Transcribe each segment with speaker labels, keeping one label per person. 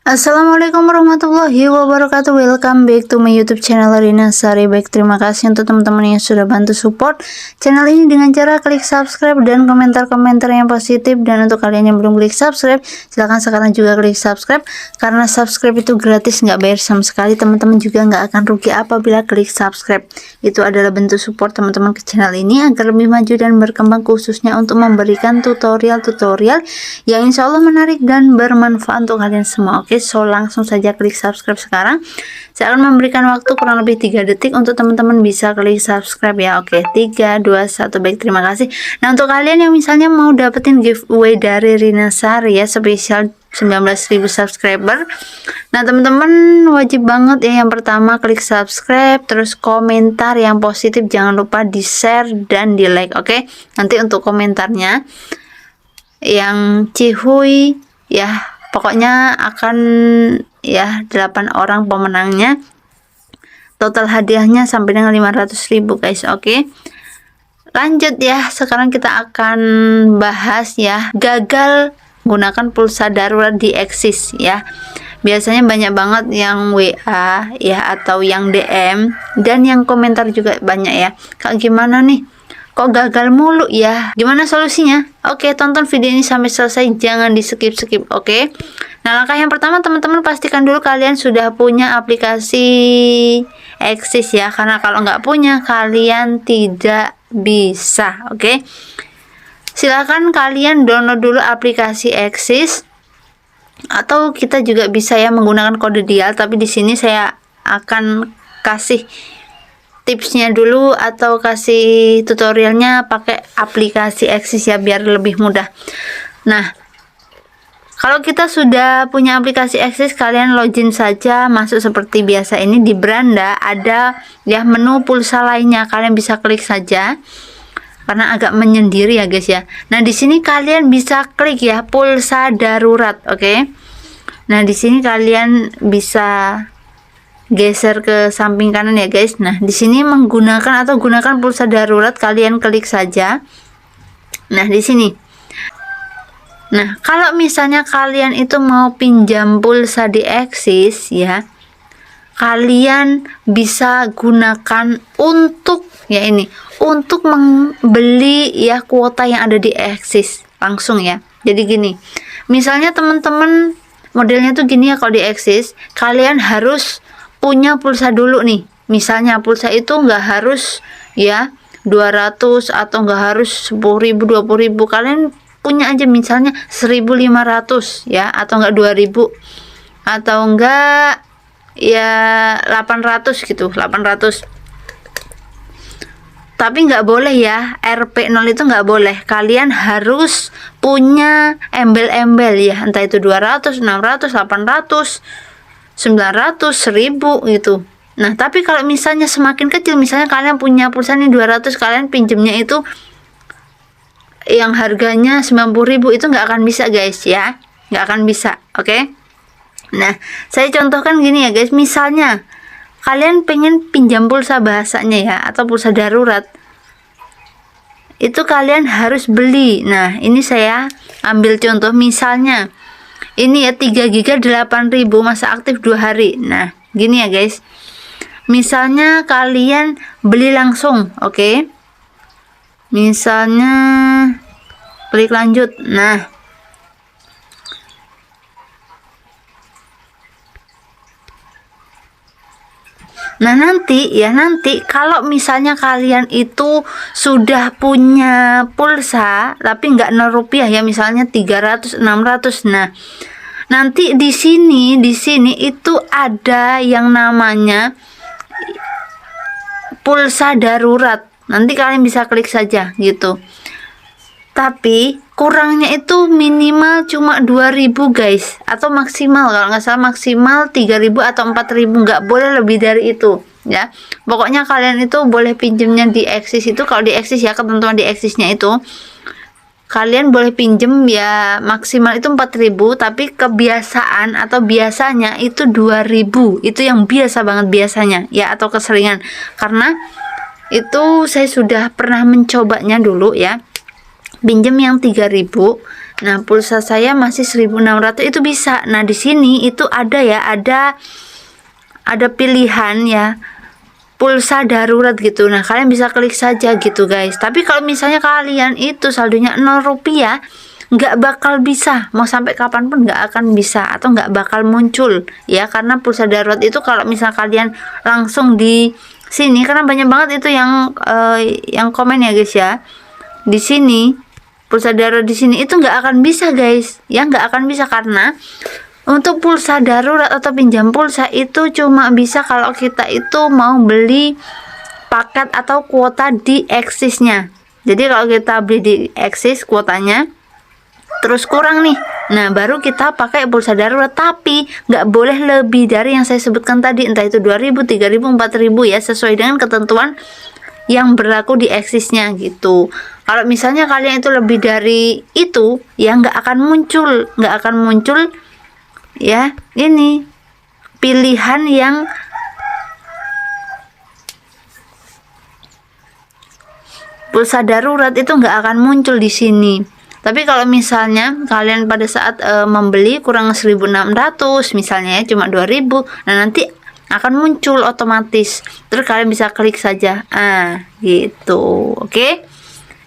Speaker 1: Assalamualaikum warahmatullahi wabarakatuh. Welcome back to my YouTube channel Rina Sari. Baik, terima kasih untuk teman-teman yang sudah bantu support channel ini dengan cara klik subscribe dan komentar-komentar yang positif. Dan untuk kalian yang belum klik subscribe, silahkan sekarang juga klik subscribe, karena subscribe itu gratis, nggak bayar sama sekali. Teman-teman juga nggak akan rugi apabila klik subscribe. Itu adalah bentuk support teman-teman ke channel ini agar lebih maju dan berkembang, khususnya untuk memberikan tutorial-tutorial yang insya Allah menarik dan bermanfaat untuk kalian semua. Oke, so langsung saja klik subscribe sekarang. Saya akan memberikan waktu kurang lebih 3 detik untuk teman-teman bisa klik subscribe ya. Oke, 3, 2, 1. Baik, terima kasih. Nah, untuk kalian yang misalnya mau dapetin giveaway dari Rina Sari ya, spesial 19.000 subscriber. Nah, teman-teman wajib banget ya, yang pertama klik subscribe, terus komentar yang positif jangan lupa di share dan di like. Oke, nanti untuk komentarnya yang cihuy ya, pokoknya akan ya 8 orang pemenangnya, total hadiahnya sampai dengan 500.000 guys. Oke, lanjut ya, sekarang kita akan bahas ya, gagal gunakan pulsa darurat di Axis ya. Biasanya banyak banget yang WA ya, atau yang DM, dan yang komentar juga banyak ya, Kak gimana nih, kok gagal mulu ya, gimana solusinya? Oke, tonton video ini sampai selesai, jangan di skip-skip. Oke, nah langkah yang pertama, teman-teman pastikan dulu kalian sudah punya aplikasi Axis ya, karena kalau nggak punya kalian tidak bisa. Oke, silakan kalian download dulu aplikasi Axis, atau kita juga bisa ya menggunakan kode dial, tapi di sini saya akan kasih tipsnya dulu atau kasih tutorialnya pakai aplikasi Axis ya, biar lebih mudah. Nah, kalau kita sudah punya aplikasi Axis, kalian login saja, masuk seperti biasa. Ini di beranda ada ya menu pulsa lainnya, kalian bisa klik saja karena agak menyendiri ya guys ya. Nah, di sini kalian bisa klik ya pulsa darurat. Oke, nah di sini kalian bisa geser ke samping kanan ya guys. Nah, di sini menggunakan atau gunakan pulsa darurat, kalian klik saja. Nah, di sini. Nah, kalau misalnya kalian itu mau pinjam pulsa di Axis ya, kalian bisa gunakan untuk ya ini, untuk membeli ya kuota yang ada di Axis langsung ya. Jadi gini, misalnya teman-teman modelnya tuh gini ya, kalau di Axis kalian harus punya pulsa dulu nih. Misalnya pulsa itu nggak harus ya 200 atau nggak harus 10.000 20.000, kalian punya aja misalnya 1.500 ya, atau enggak 2.000, atau enggak ya 800 gitu, 800. Tapi nggak boleh ya, RP0 itu nggak boleh, kalian harus punya embel-embel ya, entah itu 200, 600, 800, 900, 1000 gitu. Nah, tapi kalau misalnya semakin kecil, misalnya kalian punya pulsa ini 200, kalian pinjemnya itu yang harganya 90.000, itu nggak akan bisa guys ya, nggak akan bisa. Oke, nah saya contohkan gini ya guys, misalnya kalian pengen pinjam pulsa bahasanya ya, atau pulsa darurat, itu kalian harus beli. Nah, ini saya ambil contoh, misalnya ini ya 3 GB 8.000, masa aktif 2 hari. Nah, gini ya guys, misalnya kalian beli langsung. Oke, misalnya klik lanjut. Nah, nanti kalau misalnya kalian itu sudah punya pulsa tapi nggak 0 rupiah ya, misalnya 300, 600. Nah, nanti di sini itu ada yang namanya pulsa darurat. Nanti kalian bisa klik saja gitu. Tapi kurangnya itu minimal cuma 2.000 guys, atau maksimal, kalau nggak salah maksimal 3.000 atau 4.000, nggak boleh lebih dari itu ya. Pokoknya kalian itu boleh pinjemnya di Axis itu, kalau di Axis ya, ketentuan di Axisnya itu kalian boleh pinjem ya maksimal itu 4.000, tapi kebiasaan atau biasanya itu 2.000, itu yang biasa banget biasanya ya, atau keseringan. Karena itu saya sudah pernah mencobanya dulu ya, pinjem yang 3.000, Nah, pulsa saya masih 1.600 itu bisa. Nah, di sini itu ada ya, ada pilihan ya, pulsa darurat gitu. Nah, kalian bisa klik saja gitu guys. Tapi kalau misalnya kalian itu saldonya 0 rupiah, nggak bakal bisa, mau sampai kapanpun nggak akan bisa atau nggak bakal muncul ya, karena pulsa darurat itu kalau misal kalian langsung di sini, karena banyak banget itu yang komen ya guys ya, di sini pulsa darurat di sini itu nggak akan bisa guys ya, nggak akan bisa, karena untuk pulsa darurat atau pinjam pulsa itu cuma bisa kalau kita itu mau beli paket atau kuota di Axis-nya. Jadi kalau kita beli di Axis kuotanya terus kurang nih, nah baru kita pakai pulsa darurat, tapi nggak boleh lebih dari yang saya sebutkan tadi, entah itu 2.000, 3.000, 4.000 ya, sesuai dengan ketentuan yang berlaku di Axis-nya gitu. Kalau misalnya kalian itu lebih dari itu ya nggak akan muncul ya, ini pilihan yang pulsa darurat itu nggak akan muncul di sini. Tapi kalau misalnya kalian pada saat membeli kurang 1.600 misalnya ya, cuma 2.000, nah nanti akan muncul otomatis. Terus kalian bisa klik saja. Gitu. Oke.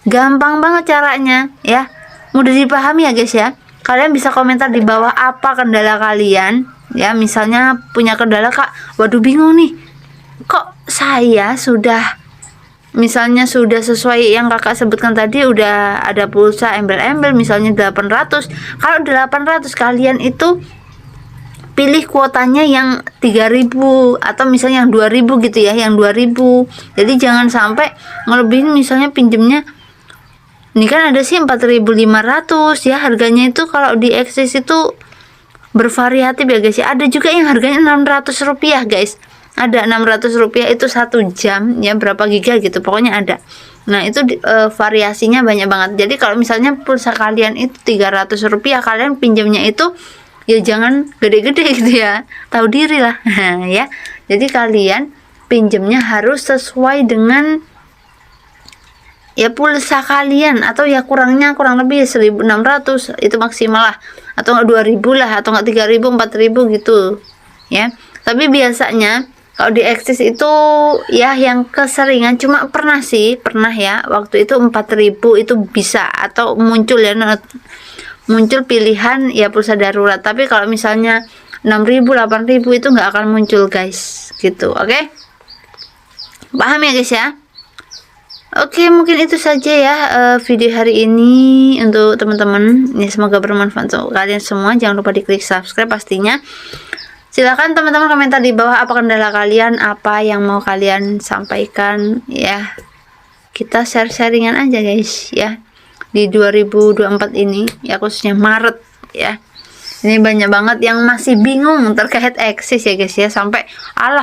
Speaker 1: Gampang banget caranya ya. Mudah dipahami ya guys ya. Kalian bisa komentar di bawah apa kendala kalian ya. Misalnya punya kendala, Kak, waduh bingung nih, kok saya misalnya sudah sesuai yang kakak sebutkan tadi, udah ada pulsa embel-embel misalnya 800. Kalau 800 kalian itu pilih kuotanya yang 3.000 atau misalnya yang 2.000 gitu ya, yang 2.000. Jadi jangan sampai ngelebihin, misalnya pinjemnya ini kan ada sih 4.500 ya harganya itu. Kalau di Axis itu bervariatif ya guys ya. Ada juga yang harganya 600 rupiah guys. Ada 600 rupiah itu 1 jam ya, berapa giga gitu pokoknya ada. Nah itu variasinya banyak banget. Jadi kalau misalnya pulsa kalian itu 300 rupiah, kalian pinjamnya itu ya jangan gede-gede gitu ya, tahu diri lah ya. Jadi kalian pinjamnya harus sesuai dengan ya pulsa kalian, atau ya kurang lebih 1.600 itu maksimal lah, atau enggak 2.000 lah, atau enggak 3.000, 4.000 gitu ya. Tapi biasanya kalau di Axis itu ya yang keseringan cuma pernah ya waktu itu 4.000 itu bisa, atau muncul ya, muncul pilihan ya pulsa darurat. Tapi kalau misalnya 6.000, 8.000 itu nggak akan muncul guys gitu. Oke, paham ya guys ya. Oke, mungkin itu saja ya video hari ini untuk teman-teman ya, semoga bermanfaat untuk kalian semua. Jangan lupa diklik subscribe pastinya. Silakan teman-teman komentar di bawah apa kendala kalian, apa yang mau kalian sampaikan ya. Kita share-sharingan aja guys ya. Di 2024 ini ya, khususnya Maret ya. Ini banyak banget yang masih bingung terkait Axis ya guys ya, sampai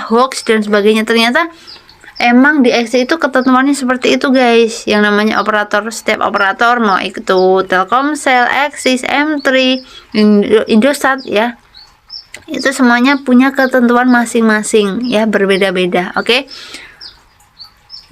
Speaker 1: hoax dan sebagainya. Ternyata emang di Axis itu ketentuannya seperti itu guys. Yang namanya operator, setiap operator mau itu Telkomsel, Axis, M3, Indosat ya, itu semuanya punya ketentuan masing-masing ya, berbeda-beda. Oke.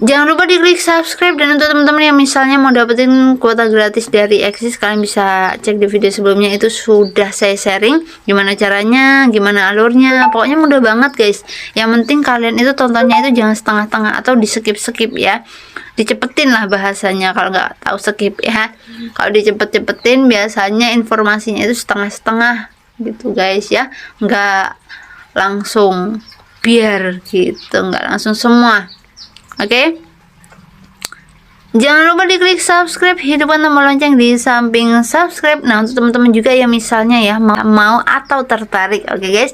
Speaker 1: Jangan lupa diklik subscribe. Dan untuk teman-teman yang misalnya mau dapetin kuota gratis dari Axis, kalian bisa cek di video sebelumnya, itu sudah saya sharing gimana caranya, gimana alurnya. Pokoknya mudah banget guys. Yang penting kalian itu tontonnya itu jangan setengah-tengah atau di skip-skip ya. Dicepetin lah bahasanya kalau nggak tahu skip ya. Kalau dicepet-cepetin biasanya informasinya itu setengah-setengah gitu guys ya. Nggak langsung biar gitu, nggak langsung semua. Oke. Jangan lupa diklik subscribe, hidupkan tombol lonceng di samping subscribe. Nah, untuk teman-teman juga yang misalnya ya mau atau tertarik, oke guys,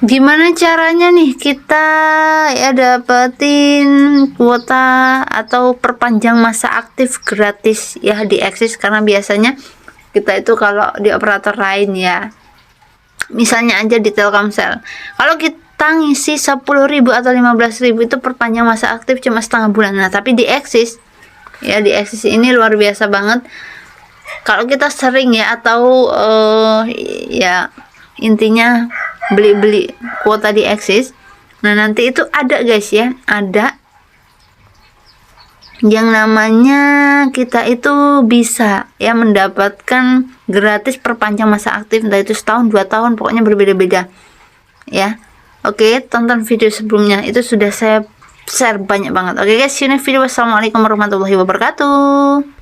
Speaker 1: gimana caranya nih kita ya dapetin kuota atau perpanjang masa aktif gratis ya di Axis. Karena biasanya kita itu kalau di operator lain ya, misalnya aja di Telkomsel, kalau kita ngisi 10.000 atau 15.000 itu perpanjang masa aktif cuma setengah bulan. Nah tapi di Axis ya, di Axis ini luar biasa banget. Kalau kita sering ya, atau ya intinya beli kuota di Axis, nah nanti itu ada guys ya, ada yang namanya kita itu bisa ya mendapatkan gratis perpanjang masa aktif, entah itu setahun 2 tahun, pokoknya berbeda-beda ya. Oke, tonton video sebelumnya, itu sudah saya share banyak banget. Oke guys, see you next video. Wassalamualaikum warahmatullahi wabarakatuh.